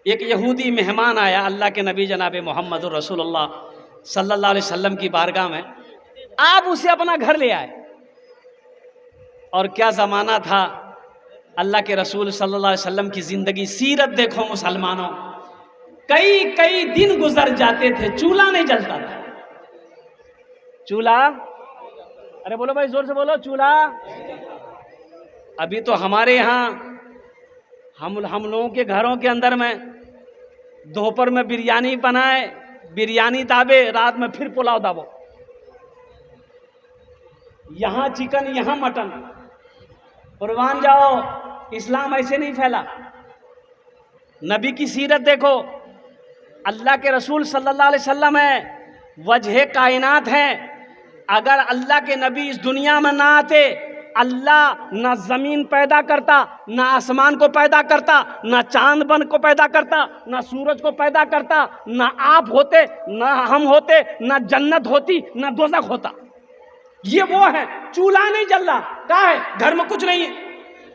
एक यहूदी मेहमान आया अल्लाह के नबी जनाब मोहम्मद रसूलुल्लाह सल्लल्लाहु अलैहि वसल्लम की बारगाह में। आप उसे अपना घर ले आए, और क्या ज़माना था। अल्लाह के रसूल सल्लल्लाहु अलैहि वसल्लम की ज़िंदगी, सीरत देखो मुसलमानों। कई कई दिन गुजर जाते थे, चूल्हा नहीं जलता था। चूल्हा, अरे बोलो भाई, जोर से बोलो, चूल्हा। अभी तो हमारे यहाँ हम लोगों के घरों के अंदर में दोपहर में बिरयानी बनाए, बिरयानी दाबे, रात में फिर पुलाव दाबो। यहाँ चिकन, यहाँ मटन। कुर्बान जाओ, इस्लाम ऐसे नहीं फैला। नबी की सीरत देखो, अल्लाह के रसूल सल्लल्लाहु अलैहि वसल्लम है, वजह कायनात हैं। अगर अल्लाह के नबी इस दुनिया में ना आते, अल्लाह ना ज़मीन पैदा करता, ना आसमान को पैदा करता, ना चांद बन को पैदा करता, ना सूरज को पैदा करता, ना आप होते, ना हम होते, ना जन्नत होती, ना दोज़ख होता। ये वो है, चूल्हा नहीं जल रहा, क्या है घर में, कुछ नहीं है,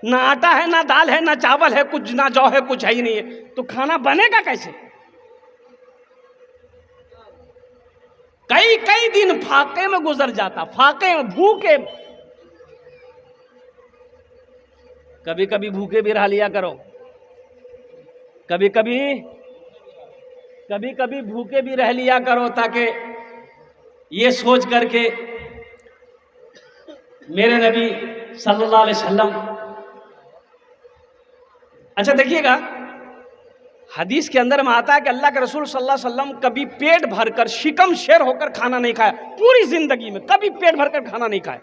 ना आटा है, ना दाल है, ना चावल है, कुछ ना जौ है, कुछ है ही नहीं है, तो खाना बनेगा कैसे। कई कई दिन फाके में गुजर जाता, फाके में, भूखे। कभी कभी भूखे भी रह लिया करो, कभी कभी भूखे भी रह लिया करो, ताकि ये सोच करके मेरे नबी सल्लल्लाहु अलैहि वसल्लम। अच्छा देखिएगा, हदीस के अंदर में आता है कि अल्लाह के रसूल सल्लल्लाहु अलैहि वसल्लम कभी पेट भरकर, शिकम शेर होकर खाना नहीं खाया, पूरी जिंदगी में कभी पेट भरकर खाना नहीं खाया।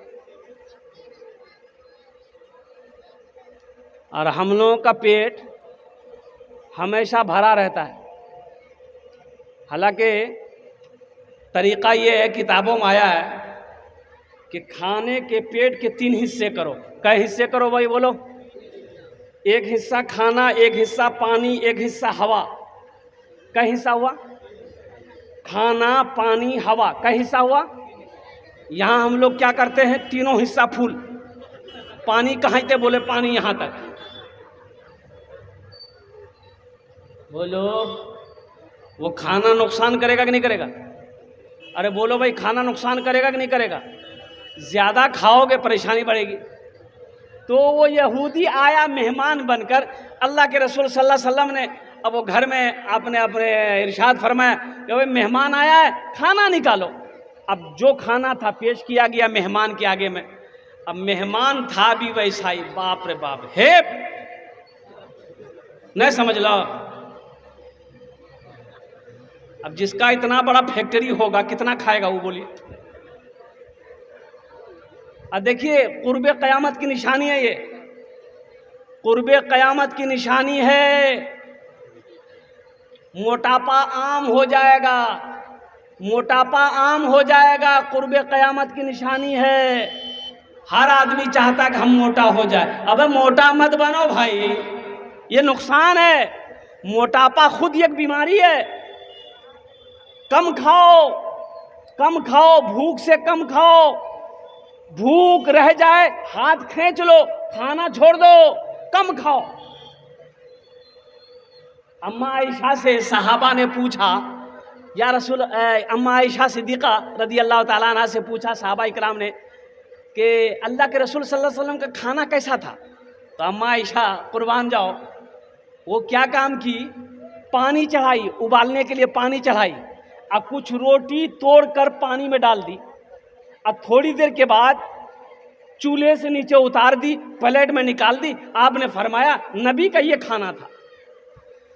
और हम लोगों का पेट हमेशा भरा रहता है। हालांकि तरीका ये है, किताबों में आया है कि खाने के पेट के 3 हिस्से करो। कई हिस्से करो भाई, बोलो। एक हिस्सा खाना, एक हिस्सा पानी, एक हिस्सा हवा। कई हिस्सा हुआ? खाना, पानी, हवा। कई हिस्सा हुआ? यहाँ हम लोग क्या करते हैं, तीनों हिस्सा फुल। पानी कहाँ थे, बोले पानी यहाँ तक। बोलो, वो खाना नुकसान करेगा कि नहीं करेगा? अरे बोलो भाई, खाना नुकसान करेगा कि नहीं करेगा? ज़्यादा खाओगे परेशानी बढ़ेगी। तो वो यहूदी आया मेहमान बनकर, अल्लाह के रसूल सल्लल्लाहु अलैहि वसल्लम ने, अब वो घर में आपने अपने इरशाद फरमाया कि भाई मेहमान आया है, खाना निकालो। अब जो खाना था पेश किया गया मेहमान के आगे में। अब मेहमान था भी वैसा ही, बाप रे बाप, हे नहीं समझ लो। अब जिसका इतना बड़ा फैक्ट्री होगा, कितना खाएगा वो, बोलिए। अब देखिए, कुर्बे क़यामत की निशानी है ये, कुर्बे क़यामत की निशानी है। मोटापा आम हो जाएगा, मोटापा आम हो जाएगा, कुर्बे क़यामत की निशानी है। हर आदमी चाहता कि हम मोटा हो जाए। अबे मोटा मत बनो भाई, ये नुकसान है। मोटापा खुद एक बीमारी है। कम खाओ, कम खाओ, भूख से कम खाओ। भूख रह जाए हाथ खींच लो, खाना छोड़ दो, कम खाओ। अम्मा आयशा से सहाबा ने पूछा, या रसूल, अम्मा आयशा सिद्दीक़ा रदी अल्लाह ताला अन्हा से पूछा सहाबा इकराम ने कि अल्लाह के रसूल सल्लल्लाहु अलैहि वसल्लम का खाना कैसा था। तो अम्मा आयशा, कुर्बान जाओ, वो क्या काम की, पानी चढ़ाई, उबालने के लिए पानी चढ़ाई, और कुछ रोटी तोड़ कर पानी में डाल दी, और थोड़ी देर के बाद चूल्हे से नीचे उतार दी, प्लेट में निकाल दी। आपने फरमाया नबी का ये खाना था।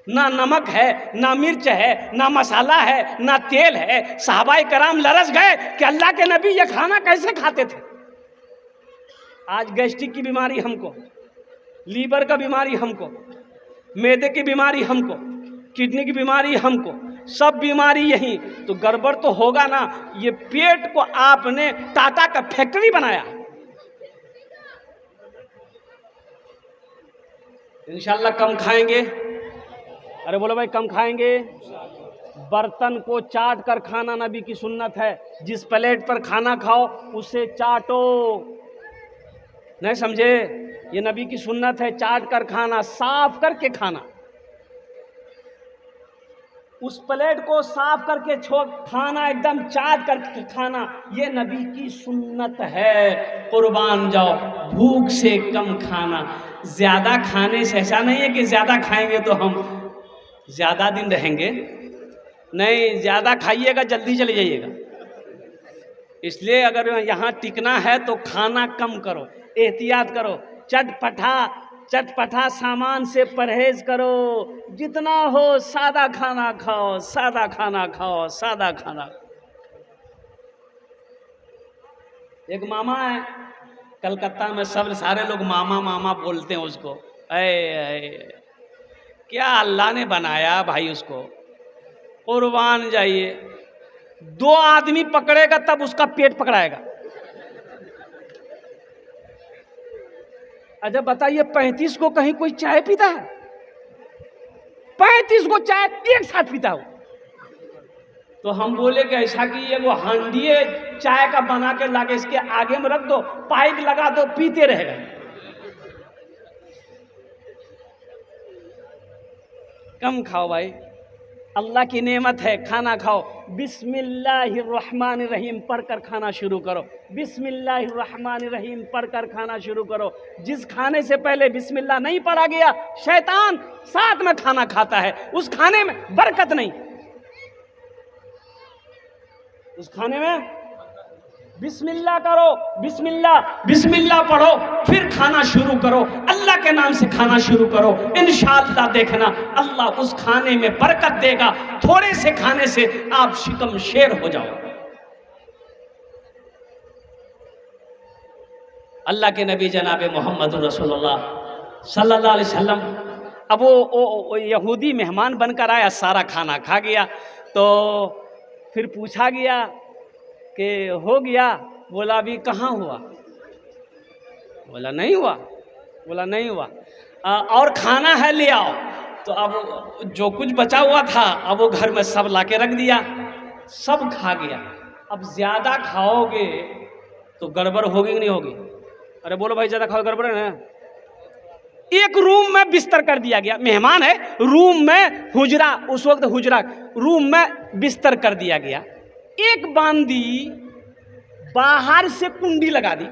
ना नमक है, ना मिर्च है, ना मसाला है, ना तेल है। सहाबाए कराम लरस गए कि अल्लाह के नबी ये खाना कैसे खाते थे। आज गैस्ट्रिक की बीमारी हमको, लीवर का बीमारी हमको, मैदे की बीमारी हमको, किडनी की बीमारी हमको, सब बीमारी यही। तो गड़बड़ तो होगा ना। ये पेट को आपने टाटा का फैक्ट्री बनाया। इंशाल्लाह कम खाएंगे। अरे बोलो भाई, कम खाएंगे। बर्तन को चाट कर खाना नबी की सुन्नत है। जिस प्लेट पर खाना खाओ उसे चाटो। नहीं समझे, ये नबी की सुन्नत है, चाट कर खाना, साफ करके खाना। उस प्लेट को साफ करके छोड़ खाना, एकदम चाट करके खाना, ये नबी की सुन्नत है। कुर्बान जाओ, भूख से कम खाना। ज़्यादा खाने से ऐसा नहीं है कि ज़्यादा खाएंगे तो हम ज़्यादा दिन रहेंगे, नहीं, ज़्यादा खाइएगा जल्दी चले जाइएगा। इसलिए अगर यहाँ टिकना है तो खाना कम करो, एहतियात करो, चटपटा सामान से परहेज करो, जितना हो सादा खाना खाओ, सादा खाना खाओ, सादा खाना। एक मामा है कलकत्ता में, सब सारे लोग मामा मामा बोलते हैं उसको। क्या अल्लाह ने बनाया भाई उसको, कुर्बान जाइए, 2 आदमी पकड़ेगा तब उसका पेट पकड़ाएगा। अच्छा बताइए, 35 को कहीं कोई चाय पीता है? 35 को चाय एक साथ पीता हो? तो हम बोले कि ऐसा कि ये वो हांडिये चाय का बना के लाके इसके आगे में रख दो, पाइप लगा दो, पीते रहेगा। कम खाओ भाई, अल्लाह की नेमत है, खाना खाओ। बिस्मिल्लाहिर्रहमानिर्रहीम पढ़कर खाना शुरू करो, बिस्मिल्लाहिर्रहमानिर्रहीम पढ़कर खाना शुरू करो। जिस खाने से पहले बिस्मिल्लाह नहीं पढ़ा गया, शैतान साथ में खाना खाता है, उस खाने में बरकत नहीं। उस खाने में बिस्मिल्लाह करो, बिस्मिल्लाह पढ़ो, फिर खाना शुरू करो, अल्लाह के नाम से खाना शुरू करो। इंशाअल्लाह देखना अल्लाह उस खाने में बरकत देगा। थोड़े से खाने से आप शिकम शेर हो जाओ। अल्लाह के नबी जनाब मोहम्मद रसूलुल्लाह सल्लल्लाहु अलैहि वसल्लम, अब वो यहूदी मेहमान बनकर आया, सारा खाना खा गया। तो फिर पूछा गया कि हो गया? बोला अभी कहाँ हुआ? बोला नहीं हुआ। बोला नहीं हुआ, और खाना है ले आओ। तो अब जो कुछ बचा हुआ था अब वो घर में सब लाके रख दिया, सब खा गया। अब ज़्यादा खाओगे तो गड़बड़ होगी कि नहीं होगी? अरे बोलो भाई, ज़्यादा खाओ गड़बड़ है। एक रूम में बिस्तर कर दिया गया, मेहमान है, रूम में हुजरा, उस वक्त हुजरा, रूम में बिस्तर कर दिया गया। एक बांदी बाहर से कुंडी लगा दी,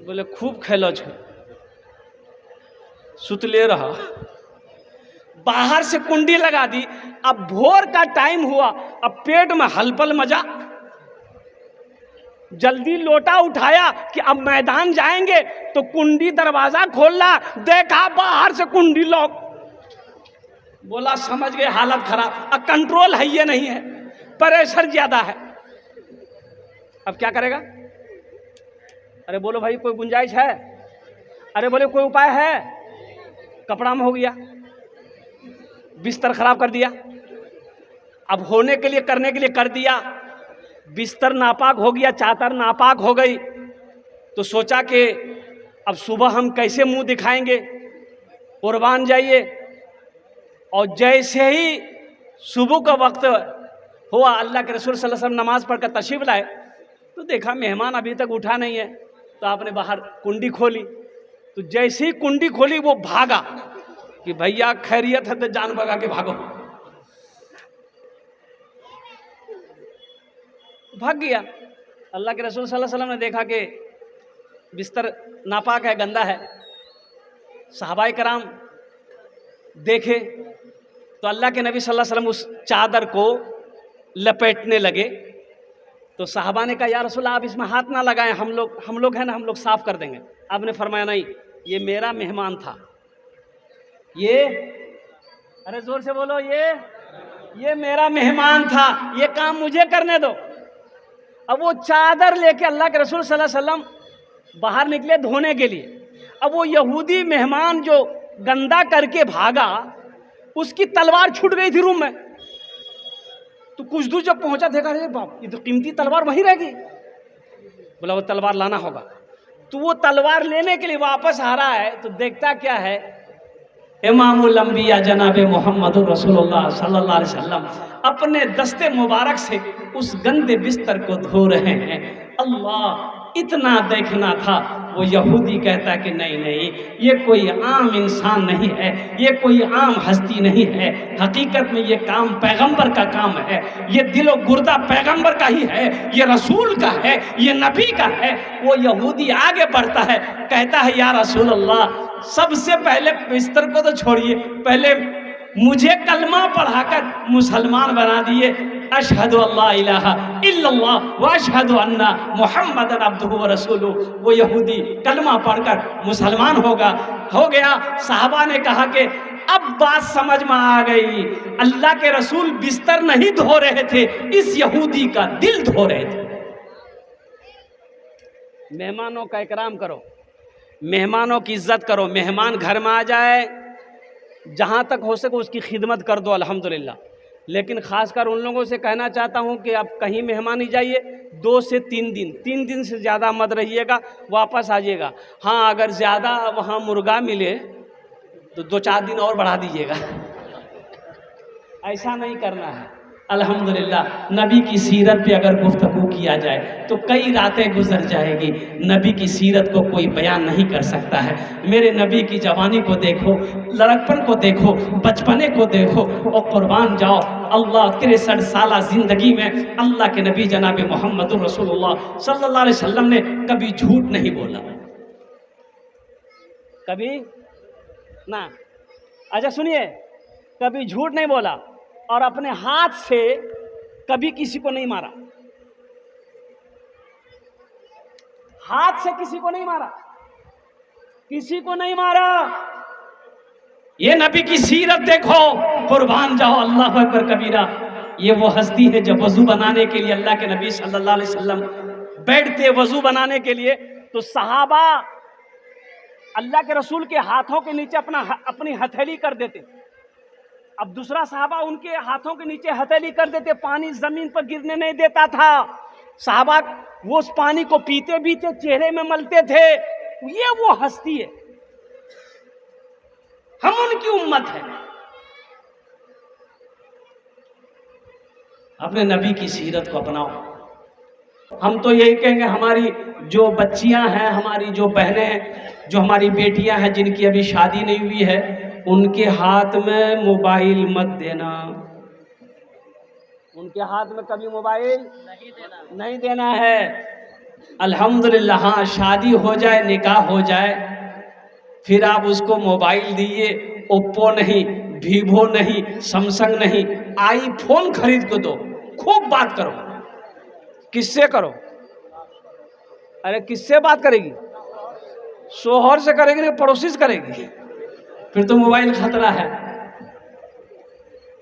बोले खूब खेलो छो, सुतले रहा। बाहर से कुंडी लगा दी। अब भोर का टाइम हुआ, अब पेट में हलपल मजा, जल्दी लोटा उठाया कि अब मैदान जाएंगे, तो कुंडी दरवाजा खोला, देखा बाहर से कुंडी लॉक। बोला समझ गए हालत खराब, अब कंट्रोल है ये नहीं है, प्रेशर ज्यादा है, अब क्या करेगा? अरे बोलो भाई कोई गुंजाइश है? अरे बोले कोई उपाय है? कपड़ा में हो गया, बिस्तर खराब कर दिया। अब होने के लिए, करने के लिए कर दिया, बिस्तर नापाक हो गया, चादर नापाक हो गई। तो सोचा कि अब सुबह हम कैसे मुंह दिखाएंगे, कुर्बान जाइए। और जैसे ही सुबह का वक्त हुआ, अल्लाह के रसूल सल्लल्लाहु अलैहि वसल्लम नमाज पढ़कर तशरीफ लाए, तो देखा मेहमान अभी तक उठा नहीं है। तो आपने बाहर कुंडी खोली, तो जैसे ही कुंडी खोली वो भागा कि भैया खैरियत है तो जान भगा के भागो। भाग गया। अल्लाह के रसूल सल्लल्लाहु अलैहि वसल्लम ने देखा कि बिस्तर नापाक है, गंदा है। सहाबाए कराम देखे तो अल्लाह के नबी सल्लल्लाहु अलैहि वसल्लम उस चादर को लपेटने लगे। तो साहबा ने कहा या रसूल आप इसमें हाथ ना लगाएं, हम लोग हैं ना, हम लोग साफ कर देंगे। आपने फरमाया नहीं, ये मेरा मेहमान था, ये, अरे जोर से बोलो, ये मेरा मेहमान था, ये काम मुझे करने दो। अब वो चादर लेके अल्लाह के रसूल सल्लल्लाहु अलैहि वसल्लम बाहर निकले धोने के लिए। अब वो यहूदी मेहमान जो गंदा करके भागा, उसकी तलवार छूट गई थी रूम में। तो कुछ दूर जब पहुंचा, देखा अरे बाप, ये तो कीमती तलवार वहीं रह गई। बोला वो तलवार लाना होगा। तो वो तलवार लेने के लिए वापस आ रहा है, तो देखता क्या है, इमामुल अंबिया जनाब मोहम्मद रसूलुल्लाह सल्लल्लाहु अलैहि वसल्लम अपने दस्ते मुबारक से उस गंदे बिस्तर को धो रहे हैं। अल्लाह, इतना देखना था। वो यहूदी कहता है कि नहीं नहीं, ये कोई आम इंसान नहीं है, ये कोई आम हस्ती नहीं है, हकीकत में ये काम पैगंबर का काम है, ये दिलो गुर्दा पैगंबर का ही है, ये रसूल का है, ये नबी का है। वो यहूदी आगे बढ़ता है, कहता है या रसूल अल्लाह, सबसे पहले बिस्तर को तो छोड़िए, पहले मुझे कलमा पढ़ाकर मुसलमान बना दिए। अशहदु अल्ला इलाहा इल्लल्लाह व अशहदु अन्ना मुहम्मदन अब्दुहु व रसूलुहु। वो यहूदी कलमा पढ़कर मुसलमान हो गया। साहबा ने कहा कि अब बात समझ में आ गई, अल्लाह के रसूल बिस्तर नहीं धो रहे थे, इस यहूदी का दिल धो रहे थे। मेहमानों का इकराम करो, मेहमानों की इज्जत करो। मेहमान घर में आ जाए, जहाँ तक हो सके उसकी खिदमत कर दो, अल्हम्दुलिल्लाह। लेकिन ख़ासकर उन लोगों से कहना चाहता हूँ कि आप कहीं मेहमान ही जाइए 2 से 3 दिन, 3 दिन से ज़्यादा मत रहिएगा, वापस आ जाइएगा। हाँ, अगर ज़्यादा वहाँ मुर्गा मिले तो 2-4 दिन और बढ़ा दीजिएगा, ऐसा नहीं करना है। अल्हम्दुलिल्लाह, नबी की सीरत पे अगर गुफ्तगू किया जाए तो कई रातें गुजर जाएगी। नबी की सीरत को कोई बयान नहीं कर सकता है। मेरे नबी की जवानी को देखो, लड़कपन को देखो, बचपने को देखो और कुर्बान जाओ। अल्लाह 63 साल जिंदगी में अल्लाह के नबी जनाब मोहम्मद रसूलुल्लाह सल्लल्लाहु अलैहि वसल्लम ने कभी झूठ नहीं बोला, कभी ना। अच्छा सुनिए, कभी झूठ नहीं बोला और अपने हाथ से कभी किसी को नहीं मारा, हाथ से किसी को नहीं मारा, किसी को नहीं मारा। ये नबी की सीरत देखो, कुर्बान जाओ, अल्लाह अकबर कबीरा। ये वो हस्ती है जब वजू बनाने के लिए अल्लाह के नबी सल्लल्लाहु अलैहि वसल्लम बैठते वजू बनाने के लिए, तो सहाबा अल्लाह के रसूल के हाथों के नीचे अपनी हथेली कर देते। अब दूसरा साहबा उनके हाथों के नीचे हथेली कर देते, पानी जमीन पर गिरने नहीं देता था। साहबा वो उस पानी को पीते पीते चेहरे में मलते थे। ये वो हस्ती है, हम उनकी उम्मत है। अपने नबी की सीरत को अपनाओ। हम तो यही कहेंगे, हमारी जो बच्चियां हैं, हमारी जो बहनें हैं, जो हमारी बेटियां हैं जिनकी अभी शादी नहीं हुई है, उनके हाथ में मोबाइल मत देना, उनके हाथ में कभी मोबाइल नहीं देना है। अल्हम्दुलिल्लाह, हाँ, शादी हो जाए, निकाह हो जाए, फिर आप उसको मोबाइल दीजिए। ओप्पो नहीं, वीवो नहीं, सैमसंग नहीं, आईफोन खरीद के दो, खूब बात करो। किससे करो? अरे किससे बात करेगी? शोहर से करेगी ना पड़ोसी से करेगी? फिर तो मोबाइल खतरा है।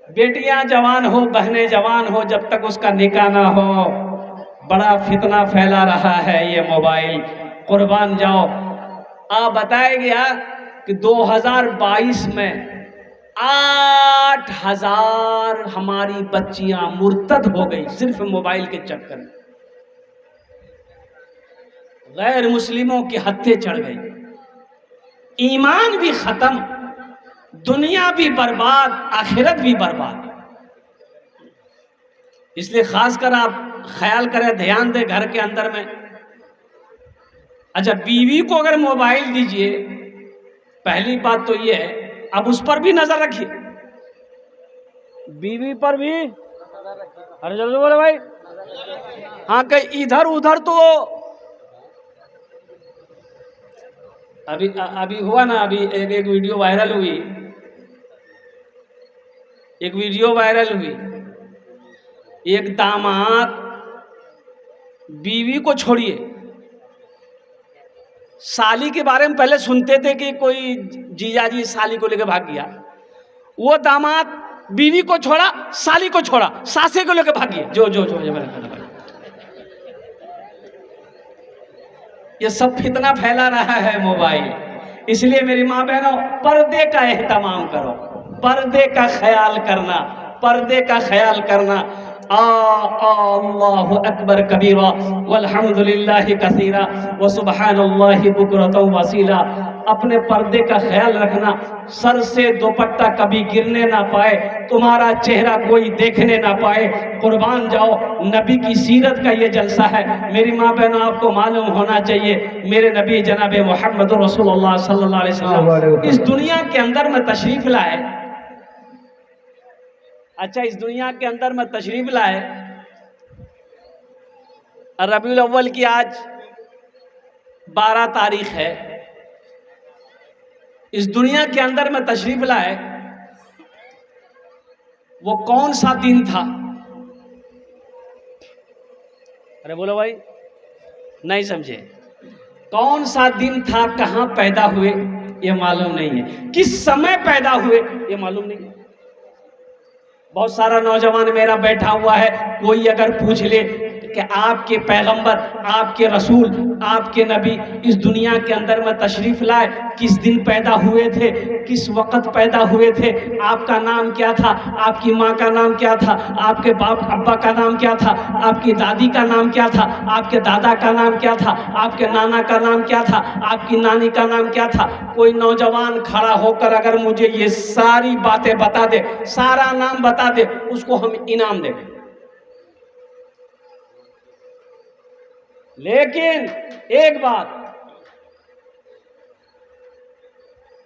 बेटियां जवान हो, बहनें जवान हो, जब तक उसका निकाह ना हो, बड़ा फितना फैला रहा है ये मोबाइल। कुर्बान जाओ। आप बताया गया कि 2022 में 8000 हमारी बच्चियां मुर्तद हो गई सिर्फ मोबाइल के चक्कर में। गैर मुस्लिमों की हत्या चढ़ गई, ईमान भी खत्म, दुनिया भी बर्बाद, आखिरत भी बर्बाद। इसलिए खासकर आप ख्याल करें, ध्यान दें घर के अंदर में। अच्छा, बीवी को अगर मोबाइल दीजिए, पहली बात तो ये है, अब उस पर भी नजर रखिए, बीवी पर भी। अरे जल्दी बोले भाई। हाँ, कहीं इधर उधर तो अभी हुआ ना, अभी एक वीडियो वायरल हुई, एक दामाद बीवी को छोड़िए, साली के बारे में पहले सुनते थे कि कोई जीजा जी साली को लेकर भाग गया, वो दामाद बीवी को छोड़ा, साली को छोड़ा, सासे को लेकर भाग गया। जो ये सब फितना फैला रहा है मोबाइल। इसलिए मेरी माँ बहनों, पर्दे का एहतमाम करो, पर्दे का ख्याल करना, पर्दे का ख्याल करना। अल्लाहु अकबर कबीरा वल्हम्दुलिल्लाहि कसीरा व सुब्हानल्लाहि बुकरतन वसीला। अपने पर्दे का ख्याल रखना, सर से दुपट्टा कभी गिरने ना पाए, तुम्हारा चेहरा कोई देखने ना पाए। कुर्बान जाओ, नबी की सीरत का ये जलसा है। मेरी माँ बहनों, आपको मालूम होना चाहिए, मेरे नबी जनाब मोहम्मद रसूलुल्लाह सल्लल्लाहु अलैहि वसल्लम इस दुनिया के अंदर में तशरीफ लाए। अच्छा, इस दुनिया के अंदर में तशरीफ लाए, रबीउल अव्वल की आज 12 तारीख है। इस दुनिया के अंदर में तशरीफ लाए, वो कौन सा दिन था? अरे बोलो भाई, नहीं समझे। कौन सा दिन था, कहां पैदा हुए ये मालूम नहीं है, किस समय पैदा हुए ये मालूम नहीं है। बहुत सारा नौजवान मेरा बैठा हुआ है, कोई अगर पूछ ले कि आपके पैगंबर, आपके रसूल, आपके नबी इस दुनिया के अंदर में तशरीफ लाए, किस दिन पैदा हुए थे, किस वक़्त पैदा हुए थे, आपका नाम क्या था, आपकी माँ का नाम क्या था, आपके बाप अब्बा का नाम क्या था, आपकी दादी का नाम क्या था, आपके दादा का नाम क्या था, आपके नाना का नाम क्या था, आपकी नानी का नाम क्या था। कोई नौजवान खड़ा होकर अगर मुझे ये सारी बातें बता दे, सारा नाम बता दे, उसको हम इनाम दें। लेकिन एक बात,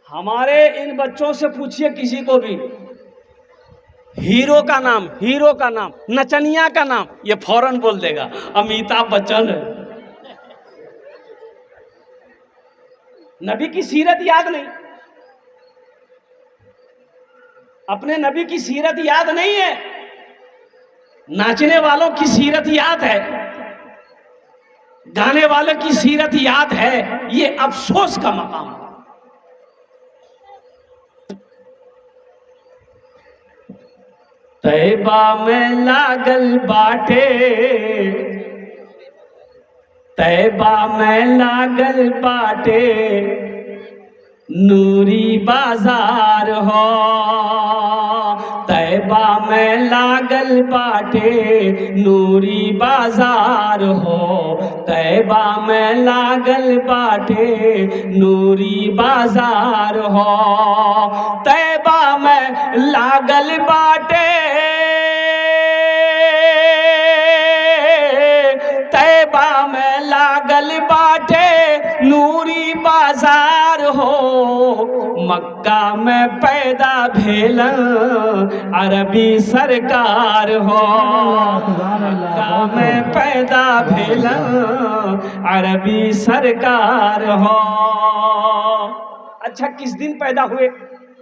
हमारे इन बच्चों से पूछिए किसी को भी, हीरो का नाम, हीरो का नाम, नचनिया का नाम, ये फौरन बोल देगा अमिताभ बच्चन। नबी की सीरत याद नहीं, अपने नबी की सीरत याद नहीं है, नाचने वालों की सीरत याद है, गाने वाले की सीरत याद है। ये अफसोस का मकाम है। तैबा में लागल बाटे, तैबा में लागल बाटे, नूरी बाजार हो। तैबा में लागल बाटे, नूरी बाजार हो। तैबा में लागल बाटे, नूरी बाजार हो। तैबा में लागल बाटे, तैबा में लागल बाटे, नूरी बाजार हो। मक्का में पैदा भेल अरबी सरकार हो। मक्का में पैदा भेल अरबी सरकार हो। अच्छा, किस दिन पैदा हुए,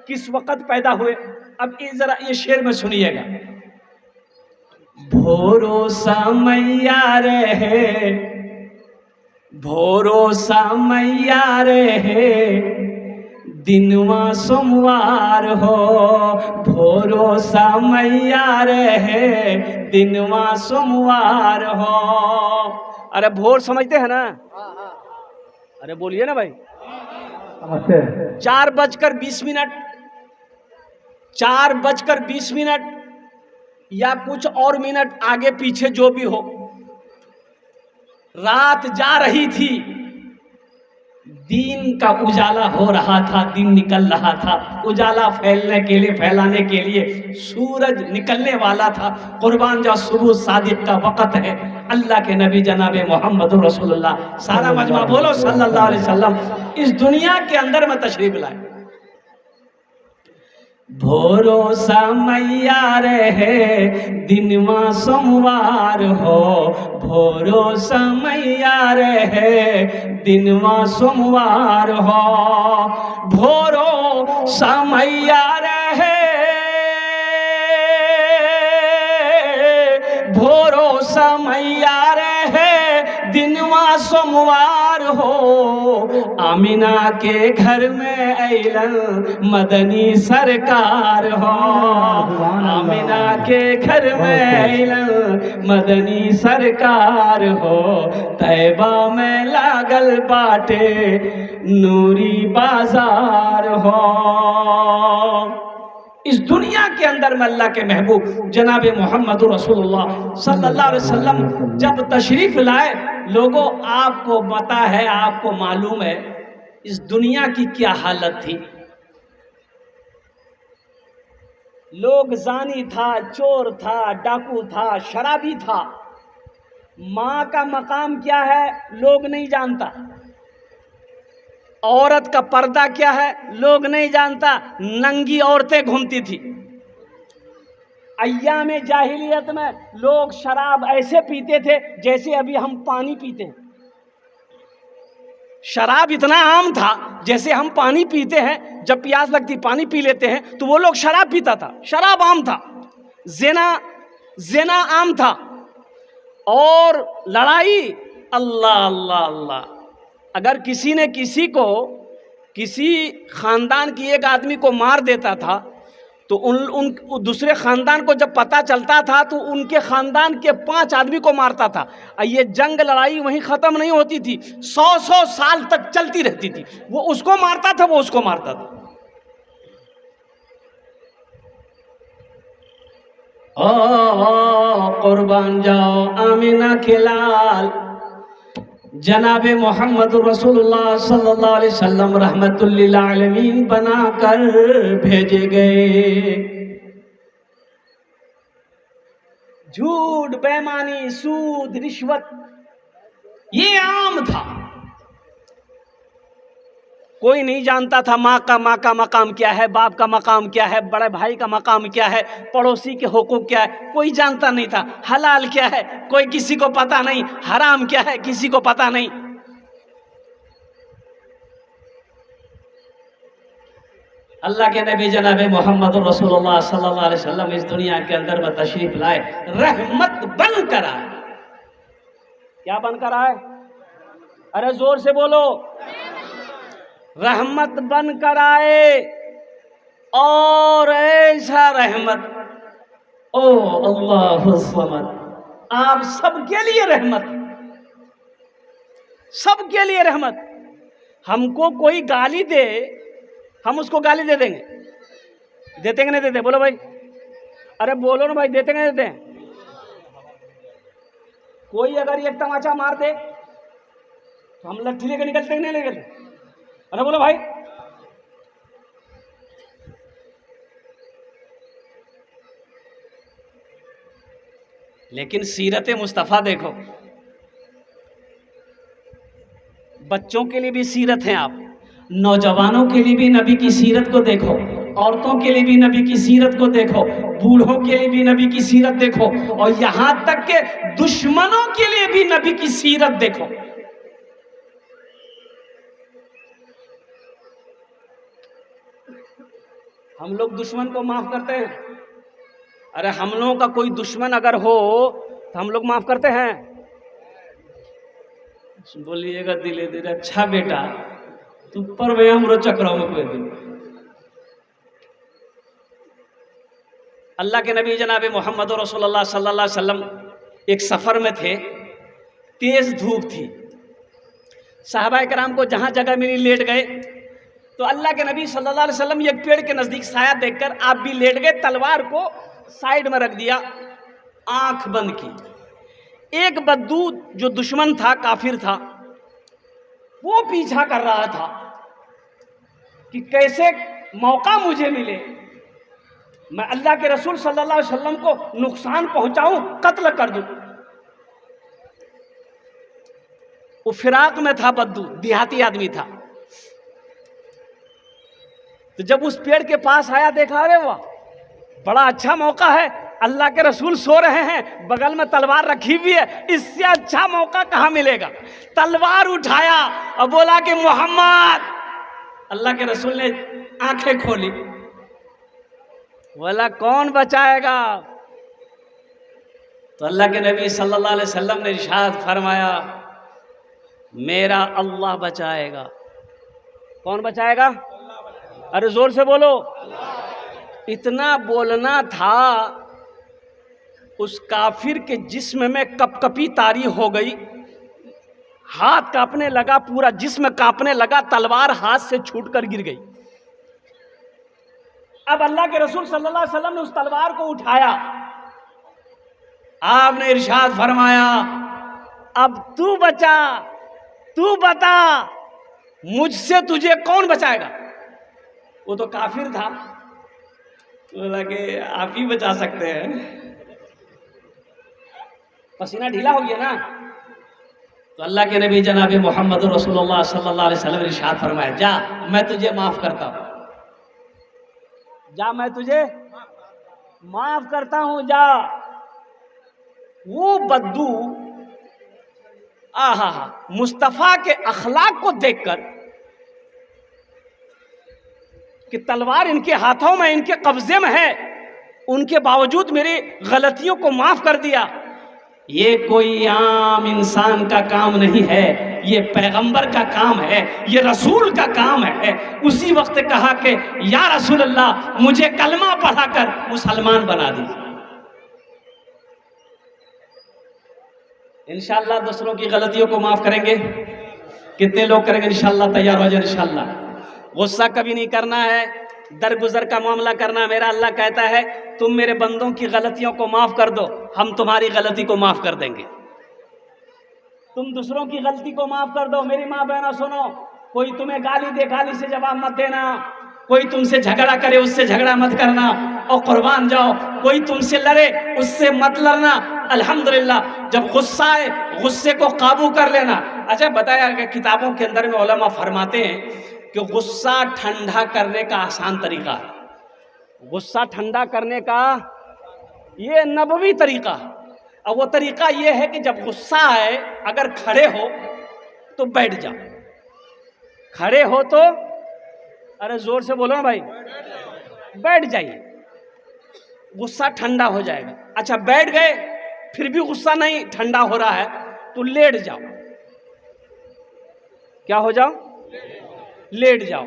किस वक़्त पैदा हुए? अब ये जरा ये शेर में सुनिएगा। भोरो समैया रहे, भोरो समैया रहे, दिनवा सोमवार हो। भोरो समैया रहे, दिनवा सोमवार हो। अरे भोर समझते हैं ना? अरे बोलिए ना भाई। 4:20, 4:20 या कुछ और मिनट आगे पीछे जो भी हो, रात जा रही थी, दिन का उजाला हो रहा था, दिन निकल रहा था। उजाला फैलने के लिए, फैलाने के लिए सूरज निकलने वाला था। कुर्बान जा, सुबह सादिक का वक़्त है। अल्लाह के नबी जनाब मोहम्मद रसूलुल्लाह, सारा मजमा बोलो सल्लल्लाहु अलैहि वसल्लम, इस दुनिया के अंदर में तशरीफ लाए। भोरो समैया रहे, दिनवा सोमवार हो। भोरो समैया रहे, दिनवा सोमवार हो। भोरो समैया रहे, भोरो समैया रहे, दिनवा सोमवार हो। आमिना के घर में अइलन मदनी सरकार हो। आमिना के घर में अइलन मदनी सरकार हो। तैबा में लागल बाटे, नूरी बाजार हो। इस दुनिया के अंदर में अल्लाह के महबूब जनाब मोहम्मद रसूलुल्लाह सल्लल्लाहु अलैहि वसल्लम जब तशरीफ लाए, लोगों आपको पता है, आपको मालूम है, इस दुनिया की क्या हालत थी। लोग जानी था, चोर था, डाकू था, शराबी था। माँ का मकाम क्या है लोग नहीं जानता। औरत का पर्दा क्या है लोग नहीं जानता। नंगी औरतें घूमती थी। अय्याम जाहिलियत में लोग शराब ऐसे पीते थे जैसे अभी हम पानी पीते हैं। शराब इतना आम था जैसे हम पानी पीते हैं, जब प्यास लगती पानी पी लेते हैं, तो वो लोग शराब पीता था। शराब आम था। ज़िना आम था। और लड़ाई, अल्लाह अल्लाह अल्लाह, अगर किसी ने किसी खानदान की एक आदमी को मार देता था तो उन दूसरे खानदान को जब पता चलता था तो उनके खानदान के 5 आदमी को मारता था। और ये जंग लड़ाई वहीं ख़त्म नहीं होती थी, 100 साल तक चलती रहती थी। वो उसको मारता था, वो उसको मारता था। ओ कुर्बान जाओ आमीना के लाल, जनाबे मोहम्मद रसूलुल्लाह सल्लल्लाहु अलैहि वसल्लम रहमतुल लिल आलमीन बनाकर भेजे गए। झूठ, बेईमानी, सूद, रिश्वत ये आम था। कोई नहीं जानता था माँ का मकाम क्या है, बाप का मकाम क्या है, बड़े भाई का मकाम क्या है, पड़ोसी के हुकूक क्या है, कोई जानता नहीं था। हलाल क्या है कोई किसी को पता नहीं, हराम क्या है किसी को पता नहीं। अल्लाह के नबी जनाबे मोहम्मद रसूलुल्लाह सल्लल्लाहु अलैहि वसल्लम इस दुनिया के अंदर में तशरीफ लाए, रहमत बनकर आए। क्या बनकर आए? अरे जोर से बोलो। रहमत बनकर आए। और ऐसा रहमत, ओ अल्लाह समद, आप सबके लिए रहमत, सबके लिए रहमत। हमको कोई गाली दे, हम उसको गाली दे देंगे? देते कि नहीं देते? बोलो भाई, अरे बोलो ना भाई, देते कि नहीं देते? कोई अगर एक तमाचा मार दे तो हम लट्ठी लेकर निकलते कि नहीं निकलते? अरे बोलो भाई। लेकिन सीरत मुस्तफ़ा देखो, बच्चों के लिए भी सीरत है, आप नौजवानों के लिए भी नबी की सीरत को देखो, औरतों के लिए भी नबी की सीरत को देखो, बूढ़ों के लिए भी नबी की सीरत देखो, और यहां तक के दुश्मनों के लिए भी नबी की सीरत देखो। हम लोग दुश्मन को माफ करते हैं? अरे हम लोगों का कोई दुश्मन अगर हो तो हम लोग माफ करते हैं? बोलिएगा धीरे धीरे, अच्छा बेटा तू पर वे हमरो चक्रों में कोई दिन। अल्लाह के नबी जनाब मोहम्मद रसूलुल्लाह सल्लल्लाहु अलैहि वसल्लम एक सफ़र में थे, तेज़ धूप थी। सहाबाए कराम को जहाँ जगह मिली लेट गए। तो अल्लाह के नबी सल्लल्लाहु अलैहि वसल्लम एक पेड़ के नज़दीक साया देखकर आप भी लेट गए, तलवार को साइड में रख दिया, आंख बंद की। एक बद्दू जो दुश्मन था, काफिर था, वो पीछा कर रहा था कि कैसे मौका मुझे मिले, मैं अल्लाह के रसूल सल्लल्लाहु अलैहि वसल्लम को नुकसान पहुंचाऊं, कत्ल कर दूं। वो फिराक में था, बद्दू देहाती आदमी था। तो जब उस पेड़ के पास आया, देखा अरे वाह बड़ा अच्छा मौका है, अल्लाह के रसूल सो रहे हैं, बगल में तलवार रखी हुई है, इससे अच्छा मौका कहाँ मिलेगा। तलवार उठाया और बोला कि मोहम्मद। अल्लाह के रसूल ने आंखें खोली, बोला कौन बचाएगा? तो अल्लाह के नबी सल्लल्लाहु अलैहि वसल्लम ने इरशाद फरमाया, मेरा अल्लाह बचाएगा। कौन बचाएगा? अरे जोर से बोलो। इतना बोलना था, उस काफिर के जिस्म में कपकपी तारी हो गई, हाथ कांपने लगा, पूरा जिस्म कांपने लगा, तलवार हाथ से छूटकर गिर गई। अब अल्लाह के रसूल सल्लल्लाहु अलैहि वसल्लम ने उस तलवार को उठाया, आपने इरशाद फरमाया, अब तू बचा, तू बता, मुझसे तुझे कौन बचाएगा? वो तो काफिर था, बोला कि आप ही बचा सकते हैं। पसीना ढीला हो गया ना, तो अल्लाह के नबी जनाब मोहम्मद रसूलुल्लाह सल्लल्लाहु अलैहि वसल्लम ने इरशाद फरमाया, जा मैं तुझे माफ करता हूं, जा मैं तुझे माफ करता हूं, जा। वो बद्दू आहा मुस्तफा के अखलाक को देखकर कि तलवार इनके हाथों में, इनके कब्जे में है, उनके बावजूद मेरी गलतियों को माफ कर दिया। ये कोई आम इंसान का काम नहीं है, ये पैगंबर का काम है, ये रसूल का काम है। उसी वक्त कहा कि या रसूल अल्लाह मुझे कलमा पढ़ाकर मुसलमान बना दीजिए। इंशाअल्लाह दूसरों की गलतियों को माफ करेंगे। कितने लोग करेंगे? इंशाअल्लाह तैयार हो जाए। इंशाअल्लाह गुस्सा कभी नहीं करना है, दरगुजर का मामला करना। मेरा अल्लाह कहता है तुम मेरे बंदों की गलतियों को माफ कर दो, हम तुम्हारी गलती को माफ कर देंगे। तुम दूसरों की गलती को माफ कर दो। मेरी माँ बहना सुनो, कोई तुम्हें गाली दे, गाली से जवाब मत देना। कोई तुमसे झगड़ा करे, उससे झगड़ा मत करना और कुर्बान जाओ। कोई तुमसे लड़े, उससे मत लड़ना। अल्हम्दुलिल्लाह जब गुस्सा आए, गुस्से को काबू कर लेना। अच्छा बताया कि किताबों के अंदर में उलमा फरमाते हैं कि गुस्सा ठंडा करने का आसान तरीका है। गुस्सा ठंडा करने का ये नबवी तरीका। अब वो तरीका ये है कि जब गुस्सा आए, अगर खड़े हो तो बैठ जाओ। खड़े हो तो, अरे जोर से बोलो ना भाई, बैठ जाइए, गुस्सा ठंडा हो जाएगा। अच्छा बैठ गए, फिर भी गुस्सा नहीं ठंडा हो रहा है, तो लेट जाओ। क्या हो जाओ? लेट जाओ,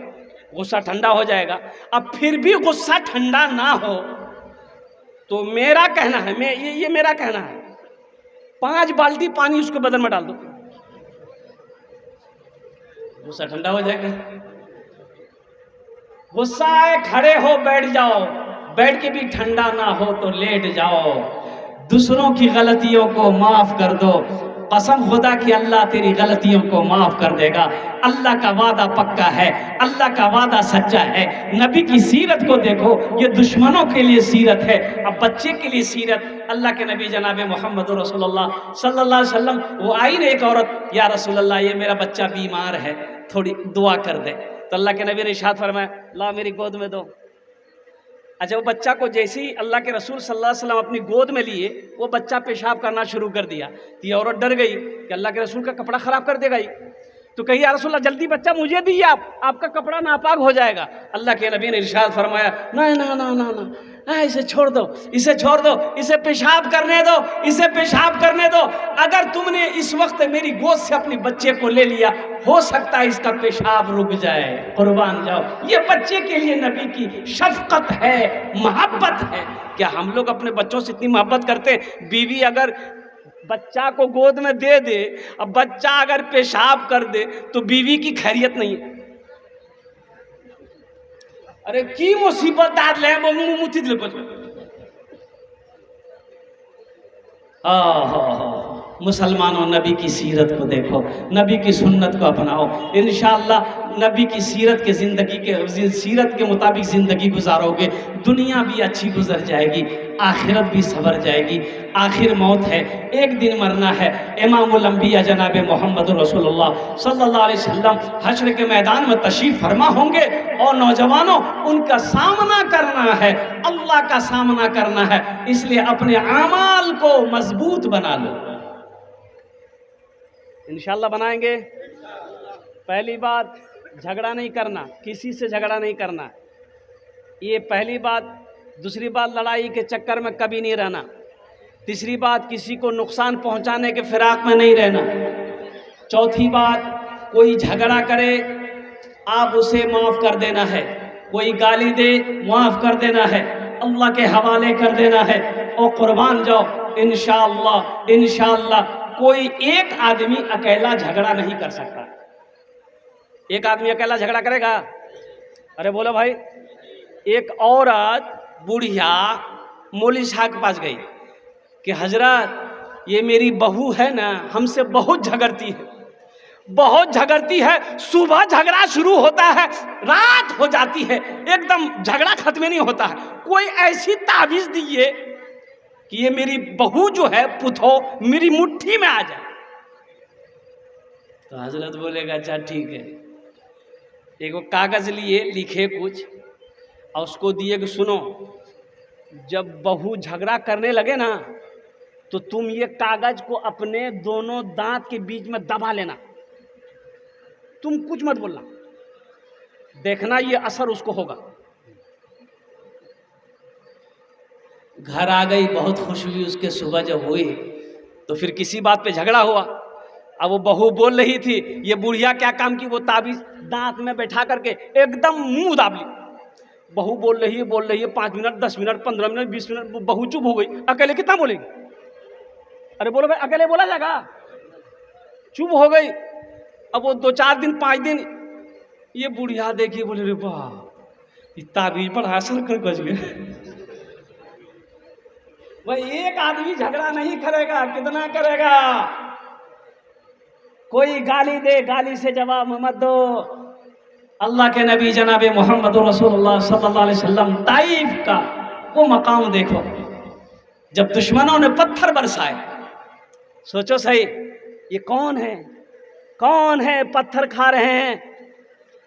गुस्सा ठंडा हो जाएगा। अब फिर भी गुस्सा ठंडा ना हो तो मेरा कहना है, ये मेरा कहना है, 5 बाल्टी पानी उसके बदन में डाल दो, गुस्सा ठंडा हो जाएगा। गुस्सा आए, खड़े हो बैठ जाओ, बैठ के भी ठंडा ना हो तो लेट जाओ। दूसरों की गलतियों को माफ कर दो। कसम खुदा कि अल्लाह तेरी गलतियों को माफ कर देगा। अल्लाह का वादा पक्का है, अल्लाह का वादा सच्चा है। नबी की सीरत को देखो, ये दुश्मनों के लिए सीरत है, अब बच्चे के लिए सीरत। अल्लाह के नबी जनाब मोहम्मद रसूलुल्लाह सल्लल्लाहु अलैहि वसल्लम, वो आई ना एक औरत, या रसूलल्लाह ये मेरा बच्चा बीमार है, थोड़ी दुआ कर दे। तो अल्लाह के नबी ने इरशाद फरमाया, ला मेरी गोद में दो। अच्छा वो बच्चा को जैसे ही अल्लाह के रसूल सल्लल्लाहु अलैहि वसल्लम अपनी गोद में लिए, वो बच्चा पेशाब करना शुरू कर दिया। तो ये औरत डर गई कि अल्लाह के रसूल का कपड़ा खराब कर देगा ये। तो कही या रसूल अल्लाह जल्दी बच्चा मुझे दीजिए, आपका कपड़ा नापाक हो जाएगा। अल्लाह के नबी ने इरशाद फरमाया, ना ना ना ना ना, इसे छोड़ दो, इसे छोड़ दो, इसे पेशाब करने दो, इसे पेशाब करने दो। अगर तुमने इस वक्त मेरी गोद से अपने बच्चे को ले लिया, हो सकता है इसका पेशाब रुक जाए, कुर्बान जाओ। ये बच्चे के लिए नबी की शफकत है, मोहब्बत है। क्या हम लोग अपने बच्चों से इतनी मोहब्बत करते हैं? बीवी अगर बच्चा को गोद में दे दे, अब बच्चा अगर पेशाब कर दे तो बीवी की खैरियत नहीं है। अरे की मुसीबत डाल ले वो मुती दिल को। मुसलमानों नबी की सीरत को देखो, नबी की सुन्नत को अपनाओ। इंशाअल्लाह नबी की सीरत के मुताबिक ज़िंदगी गुजारोगे, दुनिया भी अच्छी गुजर जाएगी, आखिरत भी सवर जाएगी। आखिर मौत है, एक दिन मरना है। इमामुल अंबिया जनाब मोहम्मद रसूलुल्लाह सल्लल्लाहु अलैहि वसल्लम हश्र के मैदान में तशरीफ फरमा होंगे और नौजवानों उनका सामना करना है, अल्लाह का सामना करना है। इसलिए अपने आमाल को मजबूत बना लो। इंशाअल्लाह बनाएंगे। पहली बात, झगड़ा नहीं करना, किसी से झगड़ा नहीं करना, ये पहली बात। दूसरी बात, लड़ाई के चक्कर में कभी नहीं रहना। तीसरी बात, किसी को नुकसान पहुंचाने के फिराक में नहीं रहना। चौथी बात, कोई झगड़ा करे आप उसे माफ़ कर देना है, कोई गाली दे माफ़ कर देना है, अल्लाह के हवाले कर देना है और कुर्बान जाओ। इंशाअल्लाह इंशाअल्लाह कोई एक आदमी अकेला झगड़ा नहीं कर सकता। एक आदमी अकेला झगड़ा करेगा? अरे बोलो भाई। एक औरत बुढ़िया मौलवी साहब के पास गई कि हजरत ये मेरी बहू है ना, हमसे बहुत झगड़ती है, बहुत झगड़ती है, सुबह झगड़ा शुरू होता है, रात हो जाती है, एकदम झगड़ा खत्म नहीं होता है। कोई ऐसी ताबीज दीजिए कि ये मेरी बहू जो है पुतो मेरी मुट्ठी में आ जाए। तो हजरत बोलेगा अच्छा ठीक है। एक कागज लिए, लिखे कुछ और उसको दिए कि सुनो, जब बहू झगड़ा करने लगे ना तो तुम ये कागज को अपने दोनों दांत के बीच में दबा लेना, तुम कुछ मत बोलना, देखना ये असर उसको होगा। घर आ गई, बहुत खुश हुई उसके। सुबह जब हुई तो फिर किसी बात पे झगड़ा हुआ। अब वो बहू बोल रही थी, ये बुढ़िया क्या काम की, वो ताबीज दांत में बैठा करके एकदम मुंह दाब ली। बहू बोल रही है 5 मिनट 10 मिनट 15 मिनट 20 मिनट, बहू चुप हो गई। अकेले कितना बोलेगी? अरे बोलो भाई, अकेले बोला जाएगा? चुप हो गई। अब वो 2-4 दिन 5 दिन ये बुढ़िया देखी, बोले रे वाह, ताबीज पर असर कर गज गए। भाई एक आदमी झगड़ा नहीं करेगा, कितना करेगा? कोई गाली दे, गाली से जवाब मत दो। अल्लाह के नबी जनाब मोहम्मद रसूलुल्लाह सल्लल्लाहु अलैहि वसल्लम ताइफ का वो मकाम देखो, जब दुश्मनों ने पत्थर बरसाए। सोचो सही, ये कौन है? कौन है पत्थर खा रहे हैं?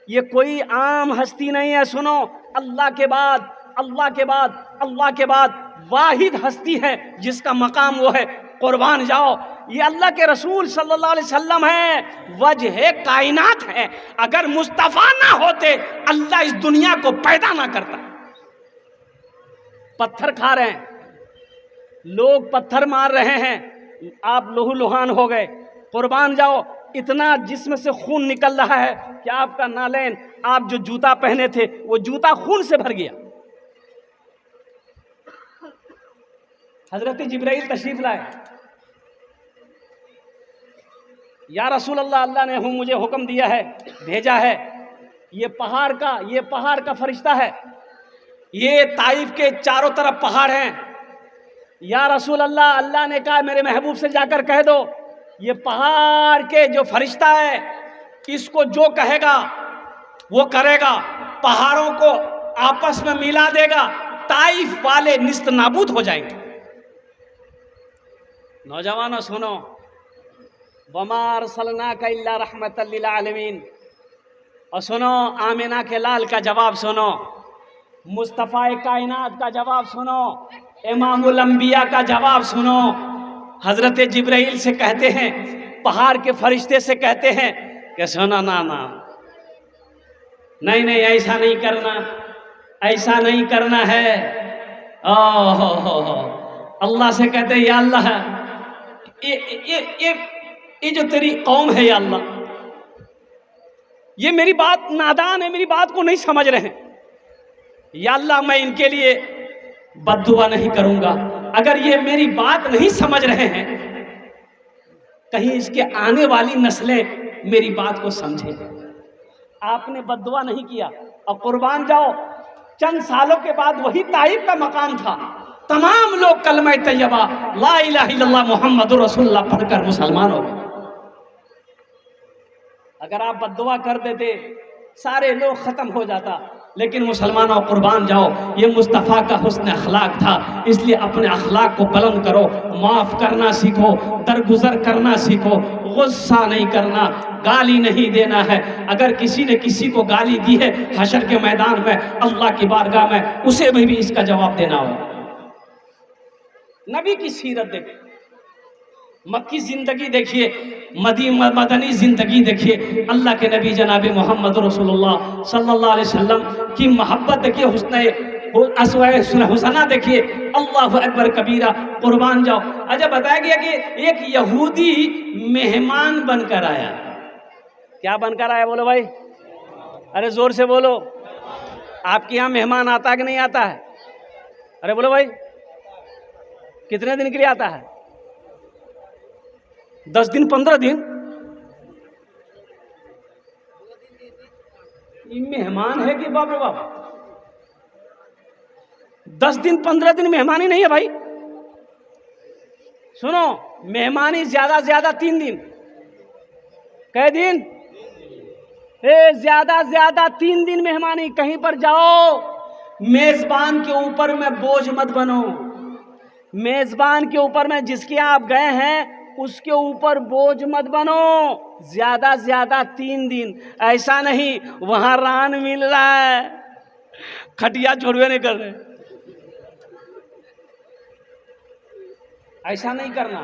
ये कोई आम हस्ती नहीं है। सुनो, अल्लाह के बाद, अल्लाह के बाद, अल्लाह के बाद वाहिद हस्ती है जिसका मकाम वो है कुर्बान जाओ। ये अल्लाह के रसूल सल्लल्लाहु अलैहि वसल्लम है, वजह कायनात है। अगर मुस्तफ़ा ना होते अल्लाह इस दुनिया को पैदा ना करता। पत्थर खा रहे हैं लोग, पत्थर मार रहे हैं, आप लहू लुहान हो गए। कुर्बान जाओ, इतना जिस्म से खून निकल रहा है कि आपका नालैन, आप जो जूता पहने थे वो जूता खून से भर गया। हजरत जिब्राइल तशरीफ लाए, या रसूल अल्लाह, अल्लाह ने मुझे हुक्म दिया है, भेजा है, ये पहाड़ का फरिश्ता है, ये ताइफ के चारों तरफ पहाड़ हैं। या रसूल अल्लाह, अल्लाह ने कहा मेरे महबूब से जाकर कह दो, ये पहाड़ के जो फरिश्ता है इसको जो कहेगा वो करेगा, पहाड़ों को आपस में मिला देगा, ताइफ वाले निस्त नाबूद हो जाएंगे। नौजवानों सुनो, वमा अरसलनाका इल्ला रहमतल लिल आलमीन। और सुनो, आमिना के लाल का जवाब सुनो, मुस्तफ़ा कायनात का जवाब सुनो, इमामुल अंबिया का जवाब सुनो। हजरत जिब्राइल से कहते हैं, पहाड़ के फरिश्ते से कहते हैं कि सुनो ना, नहीं नहीं, ऐसा नहीं करना, ऐसा नहीं करना है। हो अल्लाह से कहते हैं, या अल्लाह, ये जो तेरी कौम है, या अल्लाह, ये मेरी बात नादान है, मेरी बात को नहीं समझ रहे हैं। या अल्लाह, मैं इनके लिए बद्दुआ नहीं करूंगा। अगर ये मेरी बात नहीं समझ रहे हैं, कहीं इसके आने वाली नस्लें मेरी बात को समझे। आपने बद्दुआ नहीं किया और कुर्बान जाओ। चंद सालों के बाद वही ताइफ का मकाम था, तमाम लोग कलमा तैयबा ला इलाहा इल्लल्लाह मुहम्मदुर रसूलुल्लाह पढ़कर मुसलमान हो गए। अगर आप बद्दुआ कर देते सारे लोग खत्म हो जाता। लेकिन मुसलमानों, कुर्बान जाओ, ये मुस्तफ़ा का हुस्न अखलाक था, इसलिए अपने अखलाक को बुलंद करो, माफ़ करना सीखो, दरगुजर करना सीखो, गुस्सा नहीं करना, गाली नहीं देना है। अगर किसी ने किसी को गाली दी है हशर के मैदान में, अल्लाह की बारगाह में, उसे भी इसका जवाब देना हो। नबी की सीरत देखिए, मक्की जिंदगी देखिए, मदनी जिंदगी देखिए, अल्लाह के नबी जनाब मोहम्मद रसूलुल्लाह सल्लल्लाहु अलैहि वसल्लम की मोहब्बत देखिए, हुस्न हुसना देखिए, अल्लाहु अकबर कबीरा। कुर्बान जाओ। अच्छा, बताया गया कि एक यहूदी मेहमान बनकर आया। क्या बनकर आया? बोलो भाई, अरे जोर से बोलो। आपके यहाँ मेहमान आता है कि नहीं आता है? अरे बोलो भाई, कितने दिन के लिए आता है? 10 दिन 15 दिन? ये मेहमान है कि बाप रे बाप? 10 दिन 15 दिन मेहमानी नहीं है भाई। सुनो, मेहमानी ज्यादा से ज्यादा 3 दिन, कै दिन? ज्यादा ज्यादा 3 दिन मेहमानी। कहीं पर जाओ, मेजबान के ऊपर में बोझ मत बनो। मेजबान के ऊपर में, जिसके आप गए हैं उसके ऊपर बोझ मत बनो। ज्यादा ज्यादा 3 दिन। ऐसा नहीं वहां रान मिल रहा है, खटिया छोड़वे नहीं कर रहे, ऐसा नहीं करना।